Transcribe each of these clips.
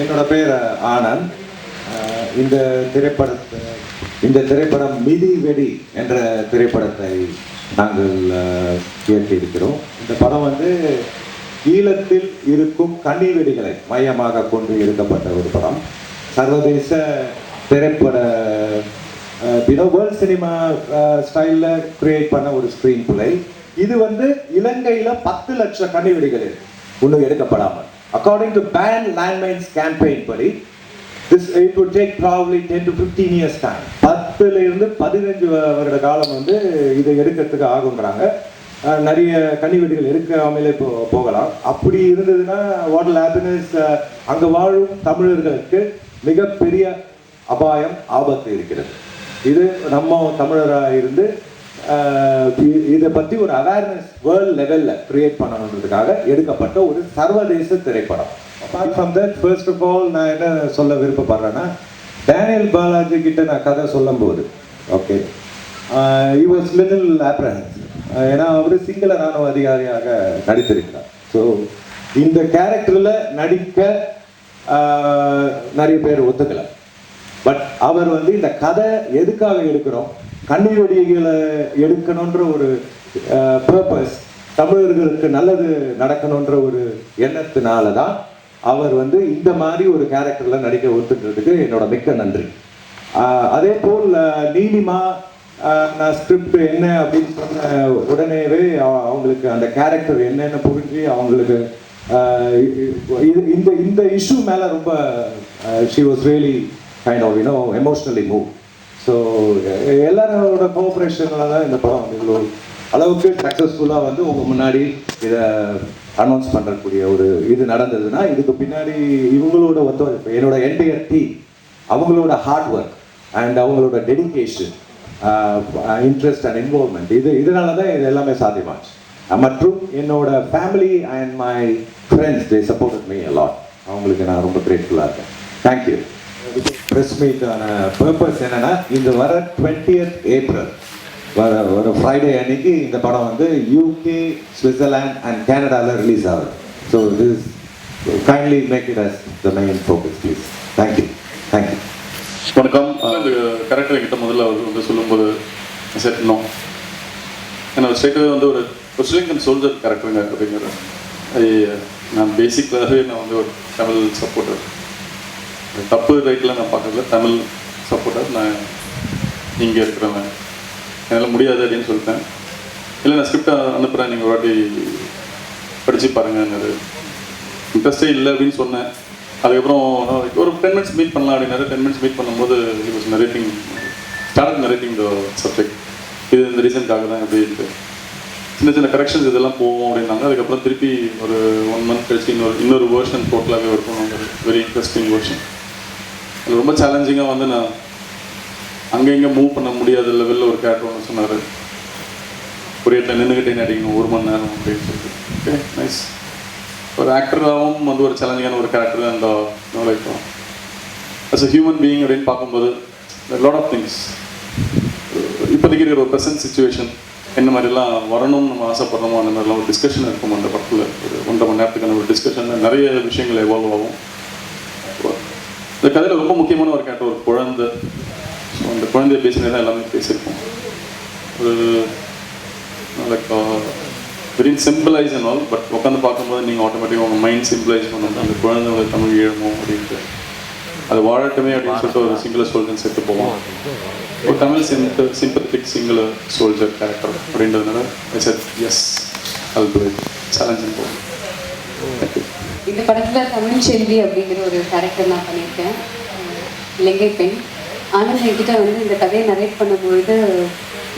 என்னோட பேர் ஆனந்த். இந்த திரைப்படம் மிதி வெடி என்ற திரைப்படத்தை நாங்கள் இயக்கியிருக்கிறோம். இந்த படம் வந்து ஈழத்தில் இருக்கும் கன்னி வெடிகளை மையமாக கொண்டு எடுக்கப்பட்ட ஒரு படம். சர்வதேச திரைப்பட வேர்ல்ட் சினிமா ஸ்டைலில் கிரியேட் பண்ண ஒரு ஸ்க்ரீன் பிளே. இது வந்து இலங்கையில் 10 லட்சம் கன்னி வெடிகள் இன்னும் எடுக்கப்படாமல். According to Ban Landmines campaign படி it would take probably 10 to 15 years time. 10 இருந்து 15 வருட காலம் வந்து இதை எடுக்கிறதுக்கு ஆகுங்கிறாங்க. நிறைய கன்னி வெடிகள் எடுக்காமலே போகலாம். அப்படி இருந்ததுன்னா what will happen is அங்கே வாழும் தமிழர்களுக்கு மிகப்பெரிய அபாயம், ஆபத்து இருக்கிறது. இது நம்ம தமிழராக இருந்து இதை பற்றி ஒரு அவேர்னஸ் வேர்ல்ட் லெவலில் கிரியேட் பண்ணணுன்றதுக்காக எடுக்கப்பட்ட ஒரு சர்வதேச திரைப்படம். Apart from that, first of all நான் என்ன சொல்ல விருப்பப்படுறேன்னா, டேனியல் பாலாஜி கிட்ட நான் கதை சொல்லும்போது okay he was little apprehensive. ஏன்னா அவர் சிங்கள ராணுவ அதிகாரியாக நடித்திருக்கிறார். ஸோ இந்த கேரக்டரில் நடிக்க நிறைய பேர் ஒத்துக்கலை. பட் அவர் வந்து இந்த கதை எதுக்காக எடுக்கிறோம், கன்னி வெடிகளை எடுக்கணுன்ற ஒரு பர்பஸ், தமிழர்களுக்கு நல்லது நடக்கணுன்ற ஒரு எண்ணத்தினால தான் அவர் வந்து இந்த மாதிரி ஒரு கேரக்டரில் நடிக்க ஒத்துக்கிறதுக்கு என்னோட மிக்க நன்றி. அதே போல் நீலிமா நான் ஸ்கிரிப்ட் என்ன அப்படின்னு சொன்ன உடனேவே அவங்களுக்கு அந்த கேரக்டர் என்னென்னு புரிஞ்சு அவங்களுக்கு இந்த இஷ்யூ மேலே ரொம்ப she was really kind of emotionally moved. So எல்லாரோட கோஆப்ரேஷனால தான் இந்த படம் வந்து இவ்வளோ அளவுக்கு சக்ஸஸ்ஃபுல்லாக வந்து உங்கள் முன்னாடி இதை அனௌன்ஸ் பண்ணுறக்கூடிய ஒரு இது நடந்ததுன்னா இதுக்கு பின்னாடி இவங்களோட ஒத்துழைப்பு, என்னோட என்டையர் டீம், அவங்களோட ஹார்ட் ஒர்க் அண்ட் அவங்களோட டெடிகேஷன், இன்ட்ரெஸ்ட் அண்ட் இன்வால்வ்மெண்ட், இதனால தான் இது எல்லாமே சாத்தியமாச்சு. மற்றும் என்னோட family and my friends they supported me a lot. அவங்களுக்கு நான் ரொம்ப கிரேட்ஃபுல்லாக இருக்கேன். தேங்க்யூ. ப்ரெஸ் மீட்டான பர்பஸ் என்னன்னா, இந்த வர 20th ஏப்ரல் வர ஃப்ரைடே அன்னைக்கு இந்த படம் வந்து UK, ஸ்விட்சர்லாந்து அண்ட் கேனடாவில் ரிலீஸ் ஆகுது. So this kindly make it as the main focus please. Thank you. Thank you. வணக்கம். இந்த கேரக்டர் என்கிட்ட முதல்ல அவர் வந்து சொல்லும்போது செட் பண்ணோம். ஏன்னா ஸ்ட்ரைட்டாகவே வந்து ஒரு ஸ்ரீலங்கன் சோல்ஜர் கேரக்டருங்க அப்படிங்கிற நான் பேசிக்காகவே நான் வந்து ஒரு தமிழ் சப்போர்ட்டர், தப்பு ரைட்டில் நான் பார்க்கல, தமிழ் சப்போர்ட்டர். நான் இங்கே இருக்கிறவன் என்னால் முடியாது அப்படின்னு சொல்லிட்டேன். இல்லை நான் ஸ்கிரிப்டை அனுப்புகிறேன், நீங்கள் ஒரு வாட்டி படித்து பாருங்கன்னாரு. இன்ட்ரெஸ்டே இல்லை அப்படின்னு சொன்னேன். அதுக்கப்புறம் ஒரு 10 minutes மீட் பண்ணலாம் அப்படின்னாரு. 10 minutes மீட் பண்ணும்போது he was narrating, started narrating the subject. இது இந்த ரீசனுக்காக தான் அப்படின்ட்டு சின்ன சின்ன கரெக்ஷன்ஸ் இதெல்லாம் போவோம் அப்படின்னாங்க. அதுக்கப்புறம் திருப்பி ஒரு 1 month கழிச்சு இன்னொரு வேர்ஷன் டோட்டலாகவே இருக்கும். Very interesting version. அது ரொம்ப சேலஞ்சிங்காக வந்து நான் அங்கே இங்கே மூவ் பண்ண முடியாத லெவலில் ஒரு கேரக்டர் ஒன்று சொன்னார். ஒரு இடத்துல நின்றுக்கிட்டே நடிக்கணும் 1 மணி நேரம் அப்படின்னு சொல்லிட்டு. Okay, nice. ஒரு ஆக்டராகவும் வந்து ஒரு சேலஞ்சிங்கான ஒரு கேரக்டர். அந்த like as a human being அப்படின்னு பார்க்கும்போது லாட் ஆஃப் திங்ஸ் இப்போதைக்கு இருக்கிற ஒரு ப்ரெசன்ட் சுச்சுவேஷன் என்ன மாதிரிலாம் வரணும்னு நம்ம ஆசைப்படுறோமோ அந்த மாதிரிலாம் ஒரு டிஸ்கஷன் இருக்கும். அந்த படத்தில் ஒரு 1.5 மணி நேரத்துக்கான ஒரு டிஸ்கஷனில் நிறைய விஷயங்கள் எவால்வ் ஆகும். இந்த கதையில் ரொம்ப முக்கியமான ஒரு கேரக்டர் ஒரு குழந்தை. ஸோ அந்த குழந்தைய பேசினே தான் எல்லாமே பேசியிருக்கோம். ஒரு like very symbolises and all. But உட்காந்து பார்க்கும்போது நீங்கள் ஆட்டோமேட்டிக்காக உங்கள் மைண்ட் சிம்பிளைஸ் பண்ணணும். அந்த குழந்தை தமிழ் ஈழமோ அப்படின்ட்டு அது வாழட்டுமே அப்படின்னு சொல்லிட்டு ஒரு சிங்கிள் சோல்ஜர் செத்து போவோம். ஒரு Tamil sympathetic single soldier character அப்படின்றதுனால I said yes I'll do it. Challenging போகும். இந்த படத்தில் தமிழ் செல்வி அப்படிங்கிற ஒரு கேரக்டர் நான் பண்ணியிருக்கேன், இலங்கை பெண். ஆனந்த் என்கிட்ட வந்து இந்த கதையை நரேட் பண்ணும்பொழுது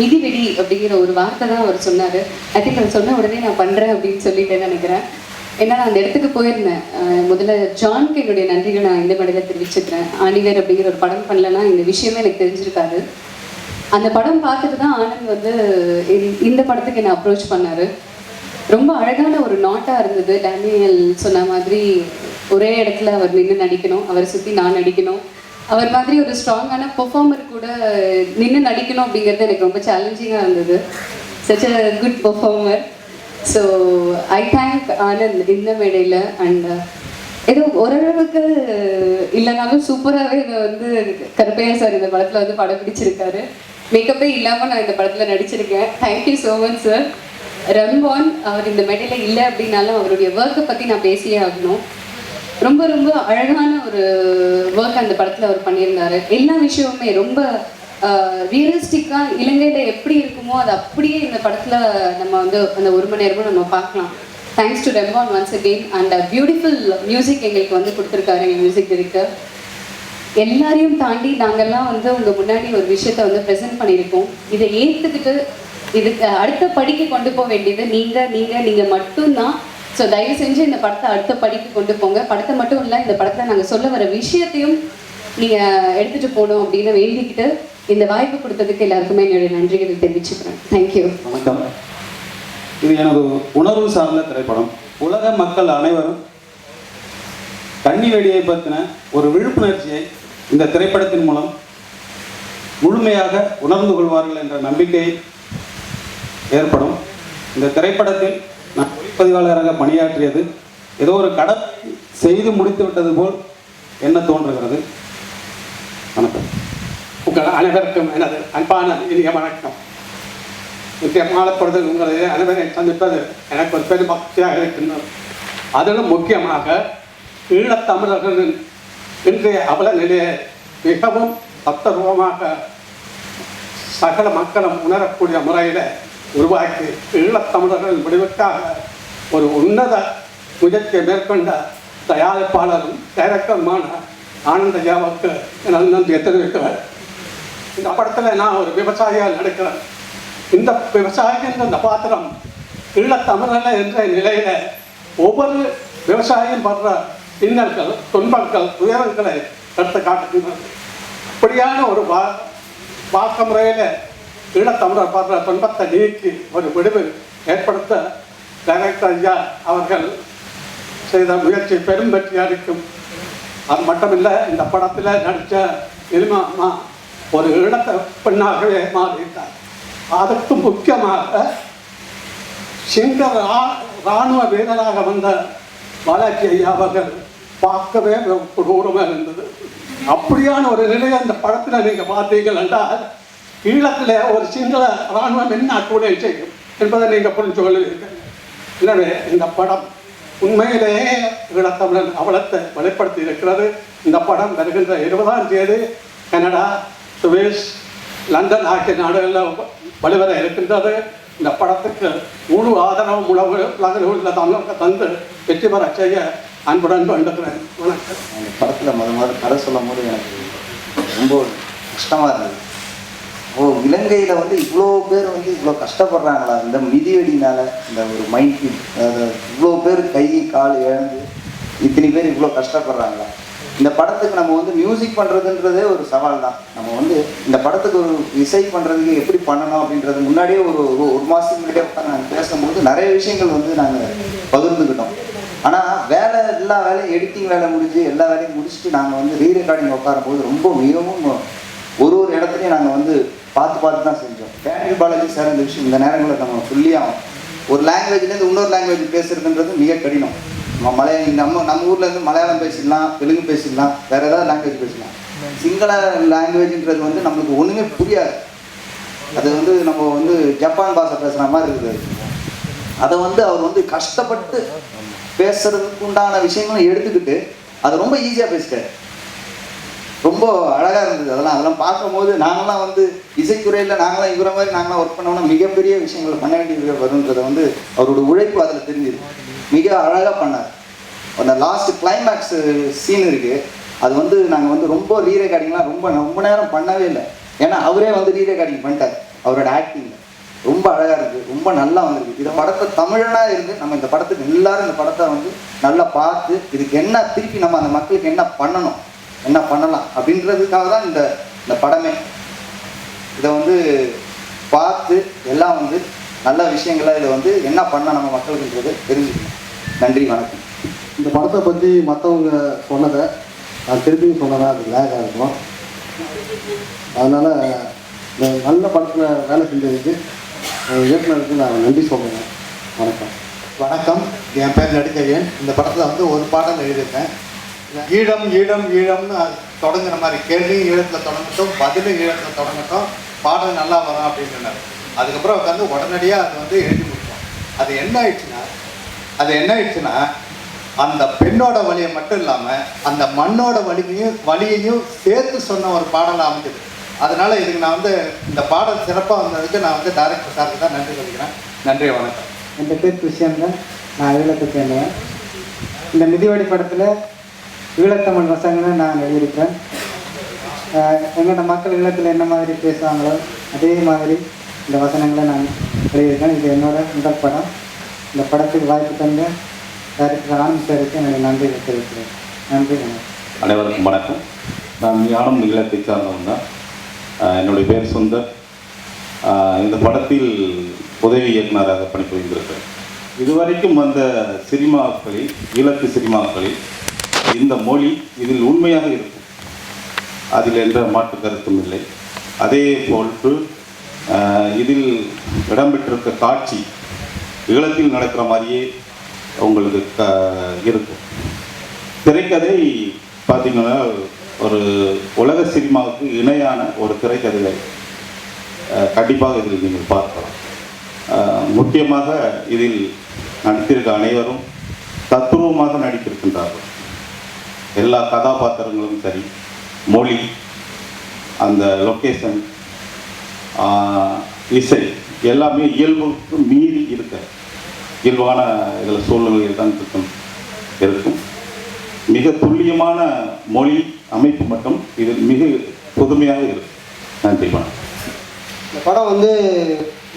மிதி வெடி அப்படிங்கிற ஒரு வார்த்தை தான் அவர் சொன்னார். ஐ திங்க் அவர் சொன்ன உடனே நான் பண்ணுறேன் அப்படின்னு சொல்லிட்டேன்னு நினைக்கிறேன். ஏன்னா நான் அந்த இடத்துக்கு போயிருந்தேன். முதல்ல ஜான்க்கு என்னுடைய நன்றிகள் நான் இந்த மேடையில் தெரிவிச்சுக்கிறேன். ஆணிவேர் அப்படிங்கிற ஒரு படம் பண்ணலன்னா இந்த விஷயமே எனக்கு தெரிஞ்சிருக்காது. அந்த படம் பார்த்துட்டு தான் ஆனந்த் வந்து இந்த படத்துக்கு என்னை அப்ரோச் பண்ணார். ரொம்ப அழகான ஒரு நாட்டாக இருந்தது. டேனியல் சொன்ன மாதிரி ஒரே இடத்துல அவர் நின்று நடிக்கணும், அவரை சுற்றி நான் நடிக்கணும், அவர் மாதிரி ஒரு ஸ்ட்ராங்கான பெர்ஃபார்மர் கூட நின்று நடிக்கணும் அப்படிங்கிறது எனக்கு ரொம்ப சேலஞ்சிங்காக இருந்தது. Such a good performer. So I thank Anand இந்த மேடையில். அண்ட் ஏதோ ஓரளவுக்கு இல்லைனாலும் சூப்பராகவே இதை வந்து கருப்பையா சார் இந்த படத்தில் வந்து படம் பிடிச்சிருக்காரு. மேக்கப்பே இல்லாமல் நான் இந்த படத்தில் நடிச்சிருக்கேன். Thank you so much sir. ரம்பான் அவர் இந்த மெடையில் இல்லை அப்படின்னாலும் அவருடைய ஒர்க்கை பற்றி நான் பேசியே ஆகணும். ரொம்ப ரொம்ப அழகான ஒரு ஒர்க் அந்த படத்தில் அவர் பண்ணியிருந்தாரு. எல்லா விஷயமுமே ரொம்ப ரியலிஸ்டிக்காக இலங்கையில் எப்படி இருக்குமோ அது அப்படியே இந்த படத்தில் நம்ம வந்து அந்த 1 மணி நேரமும் நம்ம பார்க்கலாம். தேங்க்ஸ் டு ரெம்பான் once again. And beautiful music எங்களுக்கு வந்து கொடுத்துருக்காரு எங்கள் மியூசிக் டைரக்டர். எல்லாரையும் தாண்டி நாங்கள்லாம் வந்து உங்கள் முன்னாடி ஒரு விஷயத்த வந்து ப்ரெசென்ட் பண்ணியிருக்கோம். இதை ஏற்றுக்கிட்டு இதுக்கு அடுத்த படிக்கு கொண்டு போக வேண்டியது நீங்கள் மட்டும்தான். ஸோ தயவு செஞ்சு இந்த படத்தை அடுத்த படிக்கு கொண்டு போங்க. படத்தை மட்டும் இல்லை, இந்த படத்தில் நாங்கள் சொல்ல வர விஷயத்தையும் நீங்கள் எடுத்துகிட்டு போகணும் அப்படின்னு வேண்டிக்கிட்டு இந்த வாய்ப்பு கொடுத்ததுக்கு எல்லாருக்குமே என்னுடைய நன்றிகளை தெரிவிச்சுக்கிறேன். தேங்க்யூ. வணக்கம். இது எனது உணர்வு சார்ந்த திரைப்படம். உலக மக்கள் அனைவரும் கன்னி வெடியை பற்றின ஒரு விழிப்புணர்ச்சியை இந்த திரைப்படத்தின் மூலம் முழுமையாக உணர்ந்து கொள்வார்கள் என்ற நம்பிக்கை ஏற்படும். இந்த திரைப்படத்தில் நான் ஒளிப்பதிவாளராக பணியாற்றியது ஏதோ ஒரு கடமை செய்து முடித்து விட்டது போல் என்ன தோன்றுகிறது. வணக்கம். உங்கள் அனைவருக்கும் எனது அன்பான இனிய வணக்கம். முக்கியமான பொழுது உங்களை அனைவரை சந்திப்பது எனக்கு ஒரு பெரும் பக்தியாக இருக்கின்றது. அதிலும் முக்கியமாக ஈழத்தமிழர்களின் இன்றைய அவல நிலையை மிகவும் அர்த்தரூபமாக சகல மக்களும் உணரக்கூடிய முறையில் உருவாக்கி ஈழத்தமிழர்கள் விடுவிற்காக ஒரு உன்னத முயற்சியை மேற்கொண்ட தயாரிப்பாளரும் டைரக்டருமான ஆனந்தையாவுக்கு எனது நன்றியை தெரிவிக்கிறேன். இந்த படத்தில் நான் ஒரு விவசாயியாக நடிக்கிறேன். இந்த விவசாயின்ற இந்த பாத்திரம் ஈழத்தமிழர்கள் என்ற நிலையில் ஒவ்வொரு விவசாயியும் படுற இன்னல்கள், துன்பங்கள், துயரங்களை எடுத்து காட்டுகின்றது. அப்படியான ஒரு வாக்க முறையில் ஈழத்தமிழர் படுற துன்பத்தை நீக்கி ஒரு விடுவு ஏற்படுத்த டைரக்டர் ஐயா அவர்கள் செய்த முயற்சி பெரும் வெற்றி அளிக்கும். அது மட்டுமில்லை, இந்த படத்தில் நடித்த இனிமா அம்மா ஒரு ஈழத்த பெண்ணாகவே மாறிட்டார். அதற்கு முக்கியமாக சிங்க இராணுவ வீரராக வந்த பாலாஜி ஐயா அவர்கள் பார்க்கவே கொடூரமாக இருந்தது. அப்படியான ஒரு நிலையை அந்த படத்தில் நீங்கள் பார்த்தீர்கள் என்றால் ஈழத்தில் ஒரு சிங்கள இராணுவம் என்ன கூட செய்யும் என்பதை நீங்கள் புரிஞ்சு கொள்வீர்கள். எனவே இந்த படம் உண்மையிலேயே ஈழத்தமிழன் அவலத்தை வெளிப்படுத்தி இருக்கிறது. இந்த படம் வருகின்ற 20ஆம் தேதி கனடா, சுவிஸ், லண்டன் ஆகிய நாடுகளில் வெளிவர இருக்கின்றது. இந்த படத்துக்கு முழு ஆதரவும் உலகில் உள்ள தமிழக தந்து வெற்றி பெற செய்ய அன்புடன் வேண்டுகிறேன். வணக்கம். அந்த படத்தில் முதல்ல கதை சொல்லும் போது எனக்கு ரொம்ப கஷ்டமாக இருந்தது. இலங்கையில் வந்து இவ்வளோ பேர் வந்து இவ்வளோ கஷ்டப்படுறாங்களா இந்த மிதிவெடினால், இந்த ஒரு மைண்ட் இவ்வளோ பேர் கை கால் இழந்து இத்தனை பேர் இவ்வளோ கஷ்டப்படுறாங்களா. இந்த படத்துக்கு நம்ம வந்து மியூசிக் பண்ணுறதுன்றதே ஒரு சவால் தான். நம்ம வந்து இந்த படத்துக்கு ஒரு இசை பண்ணுறதுக்கு எப்படி பண்ணணும் அப்படின்றது முன்னாடியே ஒரு மாதத்துக்கு முன்னாடியே நாங்கள் பேசும்போது நிறைய விஷயங்கள் வந்து நாங்கள் பகிர்ந்துக்கிட்டோம். ஆனால் எல்லா வேலையும் எடிட்டிங் வேலை முடிஞ்சு எல்லா வேலையும் முடிச்சுட்டு நாங்கள் வந்து ரீ ரெக்கார்டிங் உட்காரும்போது ரொம்ப மிகவும் ஒரு இடத்துலையும் நாங்கள் வந்து பார்த்து தான் செஞ்சோம். டேனியல் பாலாஜி சார் இந்த விஷயம் இந்த நேரங்களில் நம்ம சொல்லியாகும். ஒரு லாங்குவேஜ்லேருந்து இன்னொரு லாங்குவேஜ் பேசுறதுன்றது மிக கடினம். நம்ம ஊர்லேருந்து மலையாளம் பேசிடலாம், தெலுங்கு பேசிடலாம், வேறு ஏதாவது லாங்குவேஜ் பேசலாம். சிங்கள லாங்குவேஜ்ன்றது வந்து நம்மளுக்கு ஒன்றுமே புரியாது. அது வந்து நம்ம வந்து ஜப்பான் பாஷை பேசுகிற மாதிரி இருக்குது. அதை வந்து அவர் வந்து கஷ்டப்பட்டு பேசுறதுக்கு உண்டான விஷயங்களும் எடுத்துக்கிட்டு அதை ரொம்ப ஈஸியாக பேசிட்டார். ரொம்ப அழகாக இருந்தது. அதெல்லாம் பார்க்கும்போது நாங்களாம் வந்து இசைத்துறையில் நாங்களாம் இவர மாதிரி நாங்களாம் ஒர்க் பண்ணோம்னா மிகப்பெரிய விஷயங்களை பண்ண வேண்டியது வருன்றதை வந்து அவரோட உழைப்பு அதில் தெரிஞ்சுது. மிக அழகாக பண்ணார். அந்த லாஸ்ட் கிளைமேக்ஸ் சீன் இருக்குது, அது வந்து நாங்கள் வந்து ரொம்ப ரீ ரெக்கார்டிங்லாம் ரொம்ப நேரம் பண்ணவே இல்லை. ஏன்னா அவரே வந்து ரீ ரெக்கார்டிங் பண்ணிட்டார். அவரோட ஆக்டிங்கில் ரொம்ப அழகாக இருக்குது, ரொம்ப நல்லா வந்திருக்கு. இந்த படத்தை தமிழனாக இருந்து நம்ம இந்த படத்துக்கு எல்லாரும் இந்த படத்தை வந்து நல்லா பார்த்து இதுக்கு என்ன திருப்பி நம்ம அந்த மக்களுக்கு என்ன பண்ணணும், என்ன பண்ணலாம் அப்படின்றதுக்காக தான் இந்த படமே. இதை வந்து பார்த்து எல்லாம் வந்து நல்ல விஷயங்களை இதை வந்து என்ன பண்ணால் நம்ம மக்களுக்குன்றது தெரிஞ்சுக்கணும். நன்றி, வணக்கம். இந்த படத்தை பற்றி மற்றவங்க சொன்னதை நான் திருப்பியும் சொன்னேன்னா அது லேகாக இருக்கும். அதனால் இந்த நல்ல படத்தில் வேலை செஞ்சதுக்கு இயக்குனருக்கு நான் நன்றி சொல்கிறேன். வணக்கம். வணக்கம். என் பேர் நடிகரியன். இந்த படத்தில் வந்து ஒரு பாடல் எழுதியிருக்கேன். ஈழம் ஈழம் ஈழம்னு தொடங்குற மாதிரி, கேள்வியும் ஈழத்தில் தொடங்கட்டும், பதிலும் ஈழத்தில் தொடங்கட்டும், பாடல் நல்லா வரும் அப்படின்னு சொன்னார். அதுக்கப்புறம் உட்காந்து உடனடியாக அது வந்து எழுதி முடிச்சோம். அது என்ன ஆயிடுச்சுன்னா அந்த பெண்ணோட வலியை மட்டும் இல்லாமல் அந்த மண்ணோட வலியையும் சேர்த்து சொன்ன ஒரு பாடலாக அமைஞ்சது. அதனால இதுக்கு நான் வந்து இந்த பாடல் சிறப்பாக வந்ததுக்கு நான் வந்து டைரக்டர் சாருக்கு தான் நன்றி சொல்லிக்கிறேன். நன்றி, வணக்கம். என் பேர் கிருஷ்ணன், நான் ஈழத்தை சேர்ந்தேன். இந்த மிதிவடி படத்தில் ஈழத்தமிழ் வசனங்களை நான் எழுதியிருக்கிறேன். எங்களோட மக்கள் ஈழத்தில் என்ன மாதிரி பேசுவாங்களோ அதே மாதிரி இந்த வசனங்களை நான் எழுதியிருக்கேன். இது என்னோட முதல் படம். இந்த படத்துக்கு வாய்ப்பு தந்த டைரக்டர் ஆனந்த் சாருக்கு என்னுடைய நன்றி தெரிவிக்கிறேன். நன்றி, வணக்கம். அனைவருக்கும் வணக்கம். நான் ஞானம் ஈழத்தை சார்ந்தவன் தான். என்னுடைய பேர் சுந்தர். இந்த படத்தில் உதவி இயக்குநராக பணிபுரிந்திருக்கிறேன். இதுவரைக்கும் வந்த சினிமாக்களில், ஈழத்து சினிமாக்களில் இந்த மொழி இதில் உண்மையாக இருக்கும், அதில் என்ற மாற்று கருத்தும் இல்லை. அதே போன்று இதில் இடம்பெற்றிருக்க காட்சி ஈழத்தில் நடக்கிற மாதிரியே உங்களுக்கு இருக்கும். திரைக்கதை பார்த்திங்கன்னா ஒரு உலக சினிமாவுக்கு இணையான ஒரு திரைக்கதையை கண்டிப்பாக இதில் நீங்கள் பார்க்கலாம். முக்கியமாக இதில் நடித்திருக்க அனைவரும் தத்துரூபமாக நடித்திருக்கின்றார்கள். எல்லா கதாபாத்திரங்களும் சரி, மொழி, அந்த லொக்கேஷன், இசை எல்லாமே இயல்புக்கு மீறி இருக்க இயல்பான இதில் சூழ்நிலைகள் தான் இருக்கும். மிக துல்லியமான மொழி அமைப்பு மட்டும் இதில் மிக புதுமையாக இருக்கும். நன்றி, வணக்கம். இந்த படம் வந்து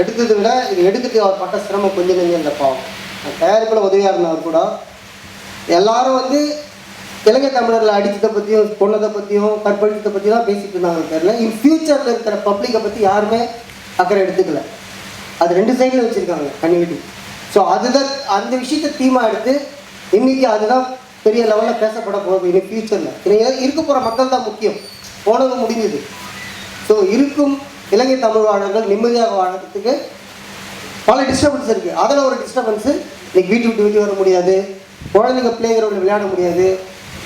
எடுத்ததை விட இது எடுக்கிறதுக்கு அவர் பட்ட சிரமம் கொஞ்சம் இந்த பாவம். தயாரிப்பில் உதவியாக இருந்தவர் கூட எல்லாரும் வந்து இலங்கை தமிழர்களை அடித்ததை பற்றியும் கொன்னதை பற்றியும் கற்பழித்ததை பற்றி தான் பேசிட்டு இருந்தாங்க தெரியல. இன் ஃபியூச்சரில் இருக்கிற பப்ளிக்கை பற்றி யாருமே அக்கறை எடுத்துக்கல. அது ரெண்டு சைடில் வச்சுருக்காங்க கன்னிவெட்டி. ஸோ அதுதான் அந்த விஷயத்தை தீமாக எடுத்து இன்றைக்கி அதுதான் பெரிய லெவலில் பேசப்பட போகுது. இனி ஃபியூச்சரில் இருக்க போகிற மக்கள் தான் முக்கியம். போனது முடிஞ்சது. ஸோ இருக்கும் இலங்கை தமிழ் வாழர்கள் நிம்மதியாக வாழறதுக்கு பல டிஸ்டர்பன்ஸ் இருக்குது. அதில் ஒரு டிஸ்டர்பன்ஸு இன்றைக்கி வீட்டு விட்டு வெளியே வர முடியாது, குழந்தைங்க பிளே கிரவுண்டில் விளையாட முடியாது,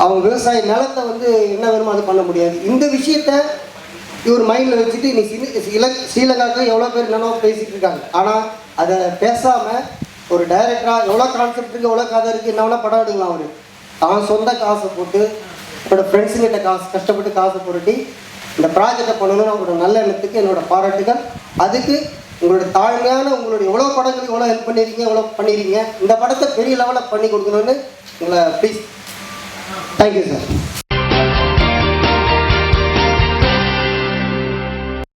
அவங்க விவசாய நிலத்தை வந்து என்ன வேணுமோ அது பண்ண முடியாது. இந்த விஷயத்த இவர் மைண்டில் வச்சுட்டு இன்னைக்கு ஸ்ரீலங்காவுக்கு எவ்வளோ பேர் என்னென்னோ பேசிகிட்டு இருக்காங்க. ஆனால் அதை பேசாமல் ஒரு டைரக்டராக எவ்வளோ கான்செப்ட் இருக்குது, எவ்வளோ கதை இருக்குது, என்ன வேணால் படம் எடுக்கலாம். அவர் அவன் சொந்த காசை போட்டு என்னோடய ஃப்ரெண்ட்ஸுங்கிட்ட கஷ்டப்பட்டு காசை புரட்டி இந்த ப்ராஜெக்டை பண்ணணும்னு அவங்களோட நல்ல எண்ணத்துக்கு என்னோடய பாராட்டுகள். அதுக்கு உங்களோட தாழ்மையான உங்களுடைய எவ்வளோ படங்களுக்கு எவ்வளோ ஹெல்ப் பண்ணியிருக்கீங்க, எவ்வளோ பண்ணியிருக்கீங்க. இந்த படத்தை பெரிய லெவலில் பண்ணி கொடுக்கணும்னு உங்களை ப்ளீஸ். Thank you sir.